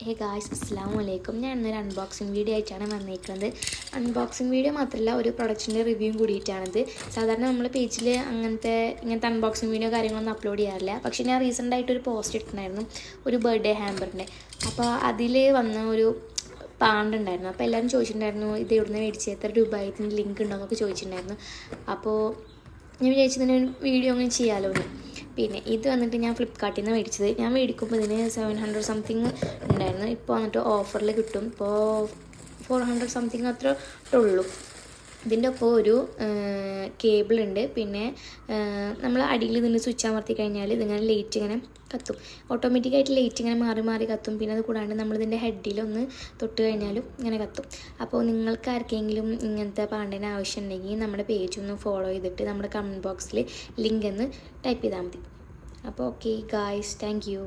Hey guys, അസ്സലാമു അലൈക്കും. ഞാൻ ഇന്നൊരു അൺബോക്സിങ് വീഡിയോ ആയിട്ടാണ് വന്നിരിക്കുന്നത്. അൺബോക്സിങ് വീഡിയോ മാത്രമല്ല, ഒരു പ്രൊഡക്റ്റിൻ്റെ റിവ്യൂവും കൂടിയിട്ടാണിത്. സാധാരണ നമ്മൾ പേജിൽ ഇങ്ങനത്തെ അൺബോക്സിങ് വീഡിയോ കാര്യങ്ങളൊന്നും അപ്ലോഡ് ചെയ്യാറില്ല. പക്ഷേ ഞാൻ റീസെൻ്റായിട്ടൊരു പോസ്റ്റ് ഇട്ടിട്ടുണ്ടായിരുന്നു, ഒരു ബർത്ത്ഡേ ഹാമ്പറിൻ്റെ. അപ്പോൾ അതിൽ വന്ന ഒരു പാണ്ടുണ്ടായിരുന്നു. അപ്പോൾ എല്ലാവരും ചോദിച്ചിട്ടുണ്ടായിരുന്നു, ഇത് എവിടുന്ന് മേടിച്ച് എത്ര രൂപയായി, ഇതിന് ലിങ്ക് ഉണ്ടോ എന്നൊക്കെ ചോദിച്ചിട്ടുണ്ടായിരുന്നു. അപ്പോൾ ഞാൻ വിചാരിച്ചതിന് വീഡിയോ അങ്ങനെ ചെയ്യാമല്ലോ എന്ന്. പിന്നെ ഇത് വന്നിട്ട് ഞാൻ ഫ്ലിപ്കാർട്ടിൽ നിന്ന് മേടിച്ചത്. ഞാൻ മേടിക്കുമ്പോൾ ഇതിന് 700 സംതിങ് ഉണ്ടായിരുന്നു. ഇപ്പോൾ വന്നിട്ട് ഓഫറിൽ കിട്ടും. ഇപ്പോൾ 400 സംതിങ് അത്ര ഉള്ളൂ. ഇതിൻ്റെ ഒപ്പം ഒരു കേബിൾ ഉണ്ട്. പിന്നെ നമ്മൾ അടിയിൽ ഇതിന് സ്വിച്ച് അമർത്തി കഴിഞ്ഞാൽ ഇതിങ്ങനെ ലൈറ്റ് ഇങ്ങനെ കത്തും. ഓട്ടോമാറ്റിക്കായിട്ട് ലൈറ്റ് ഇങ്ങനെ മാറി മാറി കത്തും. പിന്നെ അത് കൂടാണ്ട് നമ്മളിതിൻ്റെ ഹെഡിലൊന്ന് തൊട്ട് കഴിഞ്ഞാലും ഇങ്ങനെ കത്തും. അപ്പോൾ നിങ്ങൾക്ക് ആർക്കെങ്കിലും ഇങ്ങനത്തെ പാണ്ടിന് ആവശ്യമുണ്ടെങ്കിൽ നമ്മുടെ പേജ് ഒന്ന് ഫോളോ ചെയ്തിട്ട് നമ്മുടെ കമൻറ്റ് ബോക്സിൽ ലിങ്ക് എന്ന് ടൈപ്പ് ചെയ്താൽ മതി. അപ്പോൾ ഓക്കെ ഗായ്സ്, താങ്ക് യു.